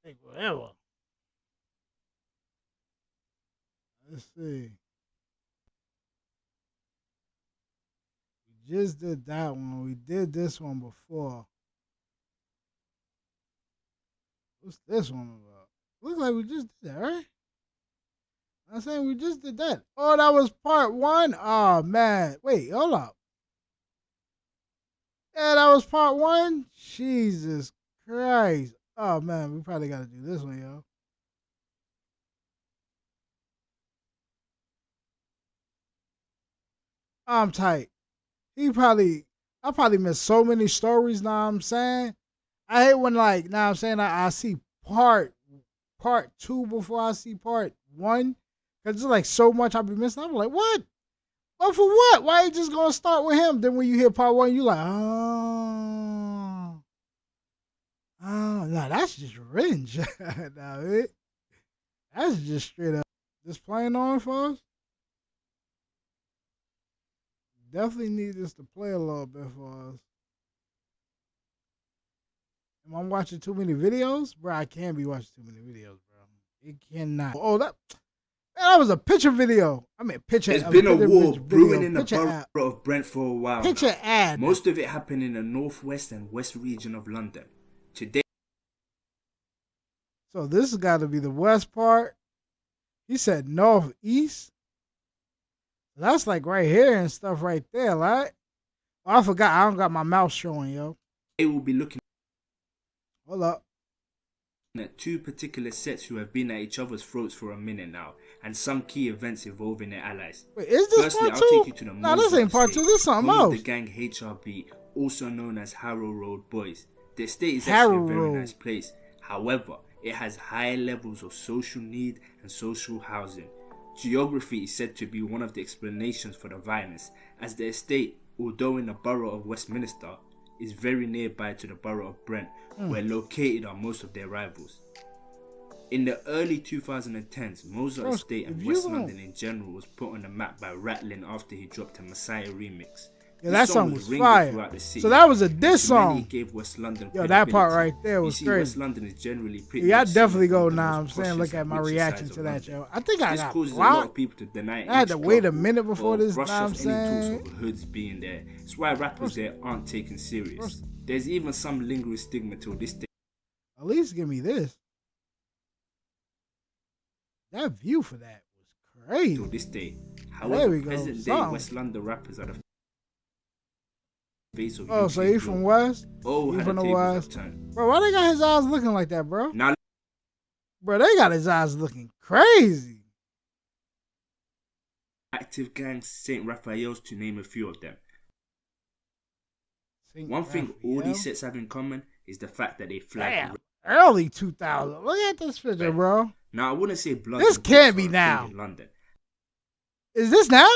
Take whatever. Let's see. We just did that one. We did this one before. What's this one about? Looks like we just did that, right? I'm saying we just did that. Oh, that was part one? Oh, man. Wait, hold up. Yeah, that was part one? Jesus Christ. Oh, man, we probably got to do this one, yo. I'm tight. I probably missed so many stories, now I'm saying. I hate when, like, now I'm saying I see part two before I see part one. Cause it's like so much I be missing. I'm like, what? But for what? Why you just gonna start with him? Then when you hear part one, you like, oh, no, that's just revenge. Nah, that's just straight up just playing on for us. Definitely need this to play a little bit for us. Am I watching too many videos? Bro, I can't be watching too many videos, bro. It cannot. Oh, that was a picture video. I mean, picture. There's been a war brewing video. in the borough of Brent for a while. Picture now. ad. Most of it happened in the northwest and west region of London. Today. So this has got to be the west part. He said northeast. That's like right here and stuff right there, right? Oh, I forgot. I don't got my mouse showing, yo. They will be looking. Hold up. At two particular sets who have been at each other's throats for a minute now, and some key events involving their allies. Wait, is this Firstly, part two? I'll take you to the No, this ain't part two. This is something else. The gang HRB, also known as Harrow Road Boys. The estate is actually a very nice place. However, it has high levels of social need and social housing. Geography is said to be one of the explanations for the violence, as the estate, although in the borough of Westminster, is very nearby to the borough of Brent, where located are most of their rivals. In the early 2010s, Moser Estate and West London in general was put on the map by Ratlin after he dropped a Messiah remix. Yeah, that song was fire. So that was a diss song. Gave West London Yo, that part right there was crazy. West London is generally pretty. Yeah, I definitely go now. I'm saying, look at my reaction to that, yo. I think I got causes a lot of people to deny. I had to wait a minute before this. Now I'm saying, talks of hoods being there. It's why rappers there aren't taken serious. There's even some lingering stigma till this day. At least give me this. That view for that was crazy. Till this day. However, present day West London rappers are the face of so he from West? Oh, he from the West? Upturned. Bro, why they got his eyes looking like that, bro? Now, bro, they got his eyes looking crazy. Active gangs, St. Raphael's, to name a few of them. One thing all these sets have in common is the fact that they flag early 2000. Look at this picture, bro. Now, I wouldn't say blood. This can't be now. In London. Is this now?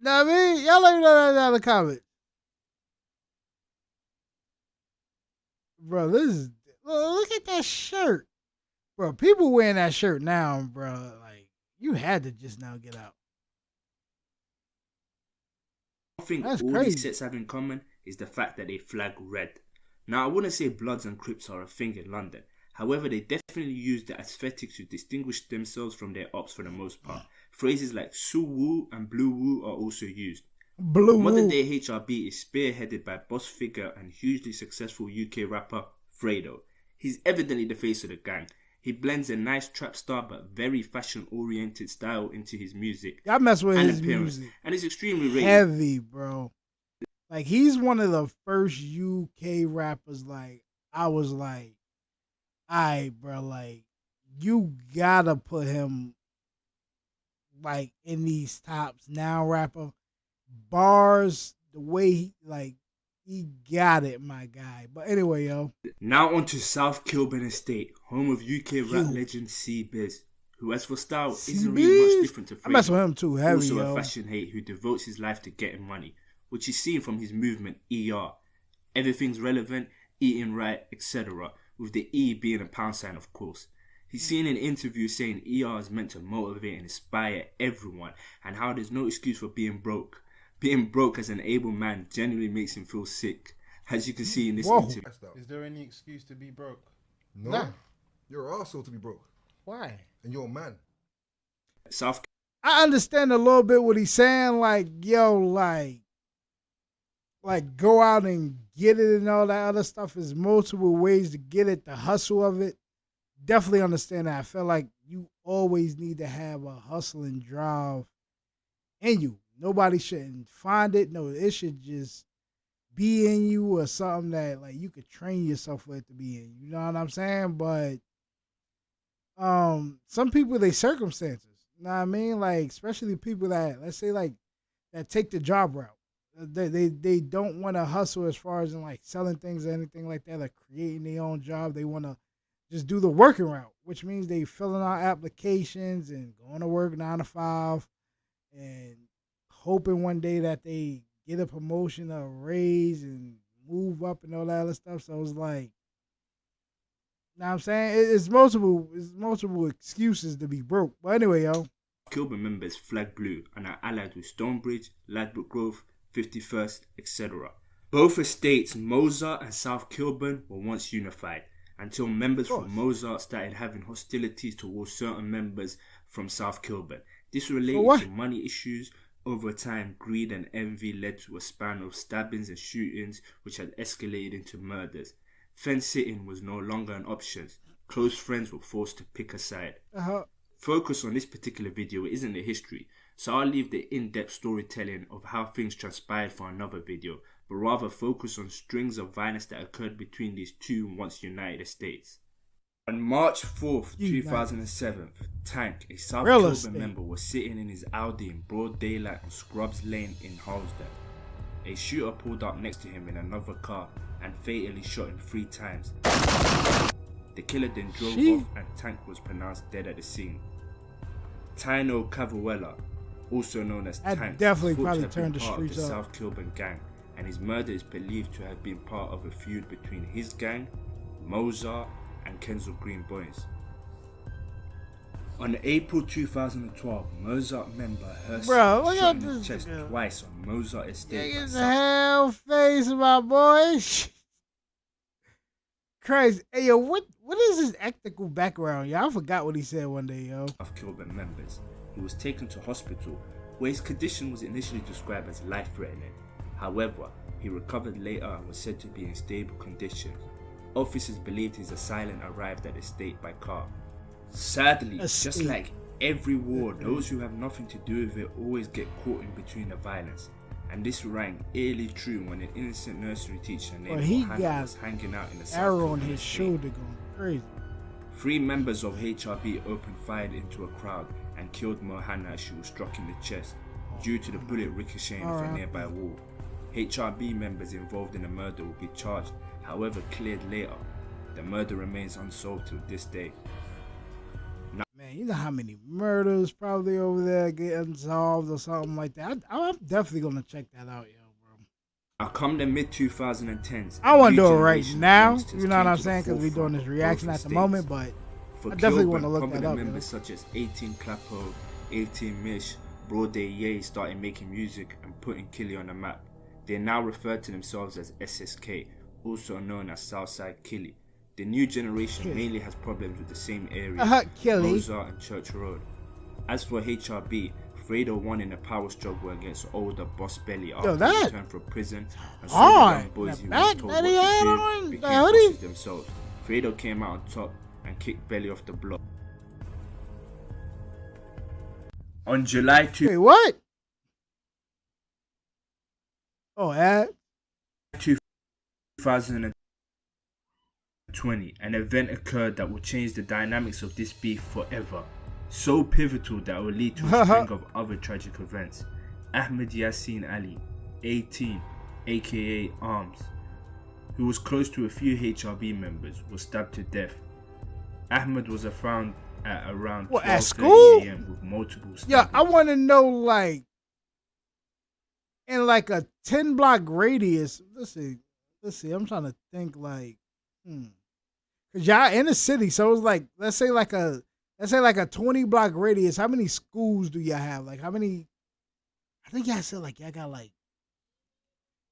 No, I mean, y'all let me know that down in the comments. Bro, this is, look at that shirt. Bro, people wearing that shirt now, bro. Like, you had to just now get out. One thing all these sets have in common is the fact that they flag red. Now, I wouldn't say Bloods and Crips are a thing in London. However, they definitely use the aesthetics to distinguish themselves from their ops for the most part. Phrases like Su Wu and Blue Wu are also used. Modern day HRB is spearheaded by boss figure and hugely successful UK rapper Fredo. He's evidently the face of the gang. He blends a nice trap star but very fashion oriented style into his music. I mess with and his appearance, music. and it's extremely rated. Heavy, bro. Like, he's one of the first UK rappers. Like, I was like, alright, bro. Like, you gotta put him like in these tops now, rapper. Bars, the way he got it, my guy. But anyway, yo. Now on to South KILBURN Estate, home of UK rap legend C-Biz, who as for style isn't really much different to Fredo. I mess with him too, heavy, also yo. a fashion hate who devotes his life to getting money, which is seen from his movement ER. Everything's relevant, eating right, etc. With the E being a pound sign, of course. He's seen in interviews saying ER is meant to motivate and inspire everyone, and how there's no excuse for being broke. Being broke as an able man genuinely makes him feel sick, as you can see in this interview. Is there any excuse to be broke? No. You're an arsehole to be broke. Why? And you're a man. South. I understand a little bit what he's saying. Like, yo, like go out and get it and all that other stuff. Is multiple ways to get it. The hustle of it. Definitely understand that. I feel like you always need to have a hustle and drive in you. Nobody shouldn't find it. No, it should just be in you or something that like you could train yourself for it to be in. You know what I'm saying? But some people, they circumstances. You know what I mean? Like especially people that, let's say, like that take the job route. They don't want to hustle as far as in like selling things or anything like that, or creating their own job. They want to just do the working route, which means they filling out applications and going to work 9 to 5 and hoping one day that they get a promotion or a raise and move up and all that other stuff. So it's like, you know what I'm saying? It's multiple excuses to be broke. But anyway, yo. Kilburn members flag blue and are allied with Stonebridge, Ladbroke Grove, 51st, etc. Both estates, Mozart and South Kilburn, were once unified, until members from Mozart started having hostilities towards certain members from South Kilburn. This related to money issues. Over time, greed and envy led to a span of stabbings and shootings, which had escalated into murders. Fence-sitting was no longer an option. Close friends were forced to pick a side. Focus on this particular video isn't the history, so I'll leave the in-depth storytelling of how things transpired for another video, but rather focus on strings of violence that occurred between these two once united estates. On March 4th, 2007, Tank, a South Kilburn member, was sitting in his Audi in broad daylight on Scrubs Lane in Halsden. A shooter pulled up next to him in another car and fatally shot him 3 times. The killer then drove off and Tank was pronounced dead at the scene. Tino Cavallella, also known as Tank, definitely probably turned the part of the streets up. South Kilburn gang, and his murder is believed to have been part of a feud between his gang, Mozart, and Kensal Green boys. On April 2012, Mozart member Hurst shot in his chest twice on Mozart estate. Get the hell face, my boy. Crazy. Hey, yo, what is his ethnical background? Yo, I forgot what he said one day, yo. Of Kilburn members. He was taken to hospital, where his condition was initially described as life-threatening. However, he recovered later and was said to be in stable condition. Officers believed his assailant arrived at the estate by car. Sadly, just like every war, those who have nothing to do with it always get caught in between the violence. And this rang eerily true when an innocent nursery teacher named Hannah was hanging out in the arrow on his shoulder going crazy. 3 members of HRB opened fire into a crowd and killed Mohana as she was struck in the chest due to the bullet ricocheting off a nearby wall. HRB members involved in the murder will be charged, however cleared later. The murder remains unsolved to this day. Man, you know how many murders probably over there get unsolved or something like that. I'm definitely gonna check that out, yo, bro. Now come the mid-2010s. I want to do it right now, you know what I'm saying, because we're doing this reaction at the moment, but I definitely want to look that up. Members such as 18 Clappo, 18 Mish, Broadday Ye started making music and putting Killy on the map. They now refer to themselves as SSK, also known as Southside Killy. The new generation mainly has problems with the same area, Mozart and Church Road. As for HRB, Fredo won in a power struggle against older Boss Belly after he returned from prison, and so the young boys who were told what to do became bosses themselves. Fredo came out on top and kicked Belly off the block. On July 2... Wait, what? Oh, at 2020, an event occurred that will change the dynamics of this beef forever. So pivotal that it will lead to a string of other tragic events. Ahmed Yassin Ali, 18, aka Arms, who was close to a few HRB members, was stabbed to death. Ahmed was found at around 12:30 AM with multiple stabbings. Yeah, I want to know, like, in like a 10-block radius. Let's see. I'm trying to think, like, cause y'all in the city, so it's like, let's say like a 20-block radius. How many schools do y'all have? Like, how many? I think y'all said like y'all got like.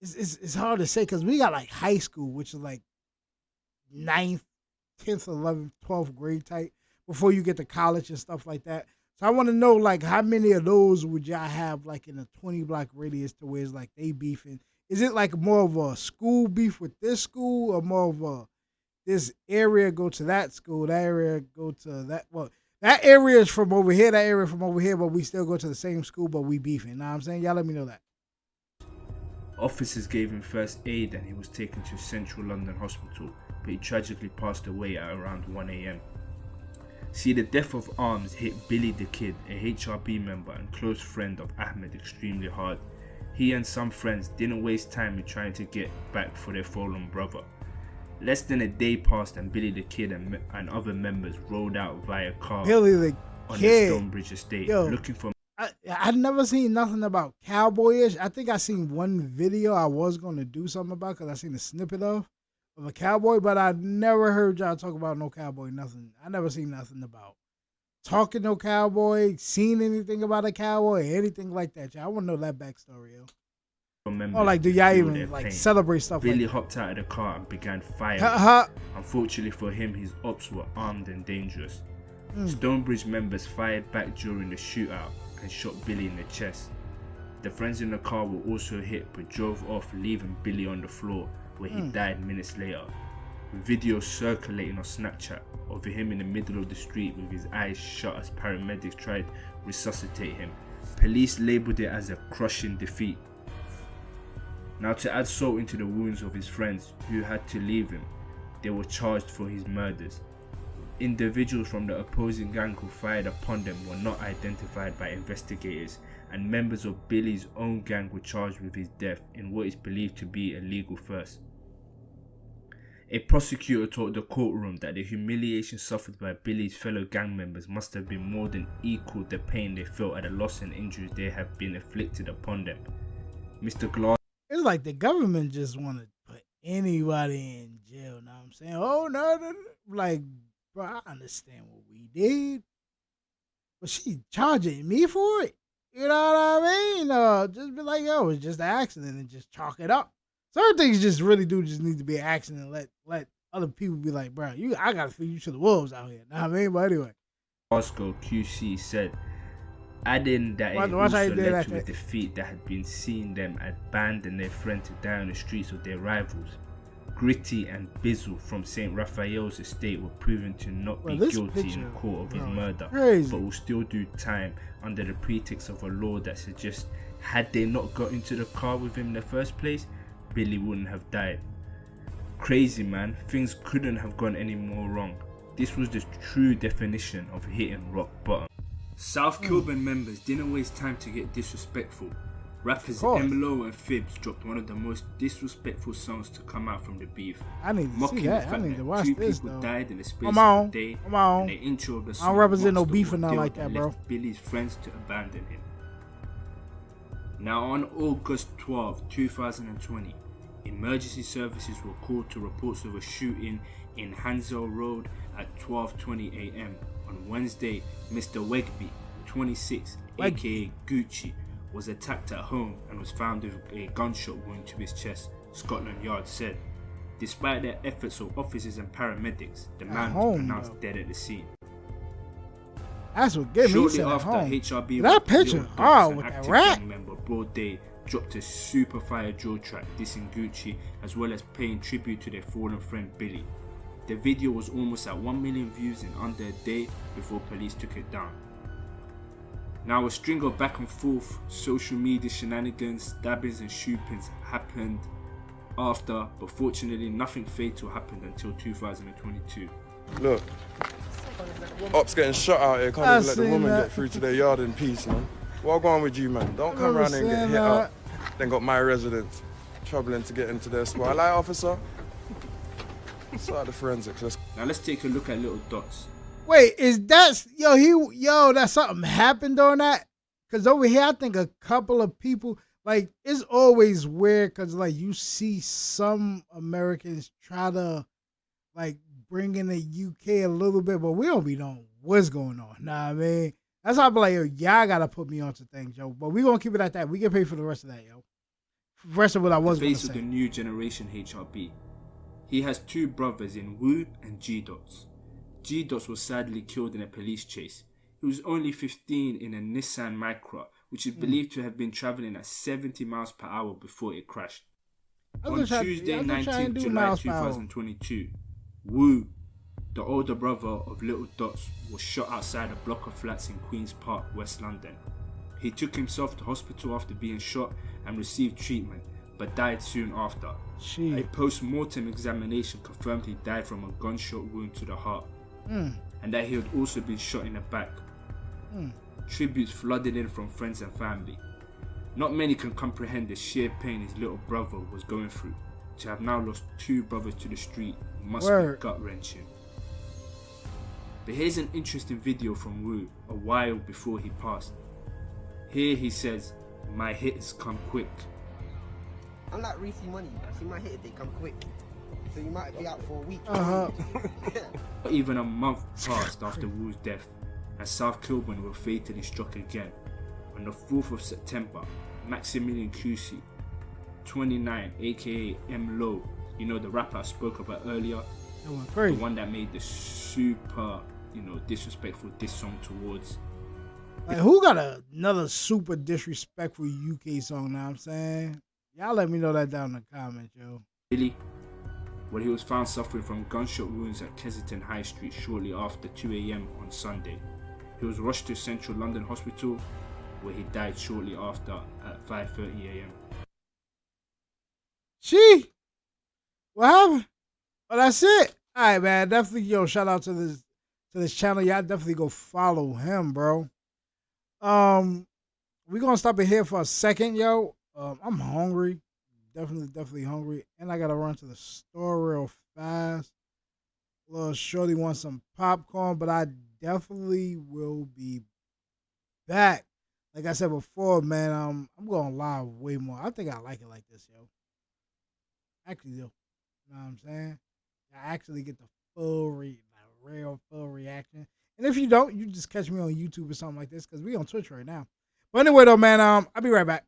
It's hard to say because we got like high school, which is like 9th 10th, 11th, 12th grade type before you get to college and stuff like that. So I want to know, like, how many of those would y'all have, like, in a 20-block radius to where it's like they beefing? Is it like more of a school beef with this school, or more of a this area go to that school, that area go to that? Well, that area is from over here, that area from over here, but we still go to the same school, but we beefing. Know what I'm saying? Y'all let me know that. Officers gave him first aid and he was taken to Central London Hospital, but he tragically passed away at around 1 a.m. See, the death of Arms hit Billy the Kid, a HRB member and close friend of Ahmed, extremely hard. He and some friends didn't waste time in trying to get back for their fallen brother. Less than a day passed and Billy the Kid and other members rode out via car Billy the on Kid. the Stonebridge estate, looking for... I'd never seen nothing about cowboyish. I think I seen one video I was going to do something about because I seen a snippet of a cowboy, but I never heard y'all talk about no cowboy, nothing. I never seen nothing about talking no cowboy, seen anything about a cowboy, anything like that. Y'all, I want to know that backstory, yo. Oh, like, do y'all even like celebrate stuff Billy like that? hopped out of the car and began firing. Unfortunately for him, his ops were armed and dangerous. Stonebridge members fired back during the shootout and shot Billy in the chest. The friends in the car were also hit but drove off, leaving Billy on the floor, where he died minutes later. Videos circulating on Snapchat of him in the middle of the street with his eyes shut as paramedics tried to resuscitate him. Police labelled it as a crushing defeat. Now, to add salt into the wounds of his friends who had to leave him, they were charged for his murders. Individuals from the opposing gang who fired upon them were not identified by investigators, and members of Billy's own gang were charged with his death in what is believed to be a legal first. A prosecutor told the courtroom that the humiliation suffered by Billy's fellow gang members must have been more than equal the pain they felt at the loss and injuries they have been inflicted upon them. Mr. Glass... It's like the government just want to put anybody in jail. Now I'm saying, oh no, like, bro, I understand what we did, but she charging me for it. You know what I mean? Just be like, yo, it's just an accident and just chalk it up. Certain things just really do just need to be an accident. Let other people be like, bro, I gotta feed you to the wolves out here. Know what I mean? But anyway, Glasgow QC said, adding that it also led to a defeat that had been seeing them abandon their friend to die on the streets of their rivals. Gritty and Bizzle from St. Raphael's estate were proven to not be guilty in court of his murder, but will still do time under the pretext of a law that suggests had they not got into the car with him in the first place, Billy wouldn't have died. Crazy, man. Things couldn't have gone any more wrong. This was the true definition of hitting rock bottom. South Kilburn members didn't waste time to get disrespectful. Rappers Emilo and Phibbs dropped one of the most disrespectful songs to come out from the beef. I need to see that. I need to watch this, two people though. died in the space of a day. Come on. And the intro of the song I don't represent no beef or nothing like that, bro. Billy's friends to abandon him. Now, on August 12, 2020, emergency services were called to reports of a shooting in Hansel Road at 12:20 a.m. On Wednesday, Mr. Wegby, 26, aka Gucci, was attacked at home and was found with a gunshot wound to his chest, Scotland Yard said. Despite their efforts of officers and paramedics, the man was pronounced dead at the scene. That's what gave me shortly after HRB that picture with that rat member Broad Day dropped a super fire drill track dissing Gucci, as well as paying tribute to their fallen friend Billy. The video was almost at 1 million views in under a day before police took it down. Now, a string of back and forth social media shenanigans, stabbings and shootings happened after, but fortunately nothing fatal happened until 2022. Look, ops getting shot out here, can't even let the woman get through to their yard in peace, man. What going on with you, man? Don't come around here and get hit up. Then got my residents troubling to get into their spot. I like, officer. Start the forensics. Now let's take a look at Little Dots. Wait, is that that something happened on that? Cause over here I think a couple of people, like, it's always weird cause like you see some Americans try to like bring in the UK a little bit, but we don't be knowing what's going on. Nah, I mean, that's how I be like, yo, y'all gotta put me onto things, yo. But we gonna keep it at that. We get paid for the rest of that, yo. The rest of what I was gonna say. The face of the new generation HRB. He has two brothers in Wu and G-Dots. G-Dots was sadly killed in a police chase. He was only 15 in a Nissan Micra, which is believed to have been travelling at 70 miles per hour before it crashed. On Tuesday, 19th July 2022, Wu, the older brother of Little Dots, was shot outside a block of flats in Queen's Park, West London. He took himself to hospital after being shot and received treatment, but died soon after. A post-mortem examination confirmed he died from a gunshot wound to the heart, and that he had also been shot in the back. Tributes flooded in from friends and family. Not many can comprehend the sheer pain his little brother was going through. To have now lost two brothers to the street must be gut-wrenching. But here's an interesting video from Wu a while before he passed. Here he says, "My hits come quick." I'm like Reese Money. I see my hits, they come quick. So you might be out for a week. Not even a month passed after Wu's death, and South Kilburn were fatally struck again. On the 4th of September, Maximilian Kxng, 29, aka M Low, you know the rapper I spoke about earlier, the one that made the super, disrespectful diss song towards. Like, who got another super disrespectful UK song now? I'm saying, y'all let me know that down in the comments, yo. Really? Well, he was found suffering from gunshot wounds at Kensington High Street shortly after 2 a.m. on Sunday. He was rushed to Central London Hospital, where he died shortly after at 5:30 a.m. What happened? Oh, that's it. All right, man. Definitely, shout out to this channel. Y'all definitely go follow him, bro. We're gonna stop it here for a second, yo. I'm hungry. Definitely hungry. And I gotta run to the store real fast. Little shorty wants some popcorn, but I definitely will be back. Like I said before, man, I'm going live way more. I think I like it like this, yo. Actually, do. You know what I'm saying? I actually get the real full reaction. And if you don't, you just catch me on YouTube or something like this, because we on Twitch right now. But anyway, though, man, I'll be right back.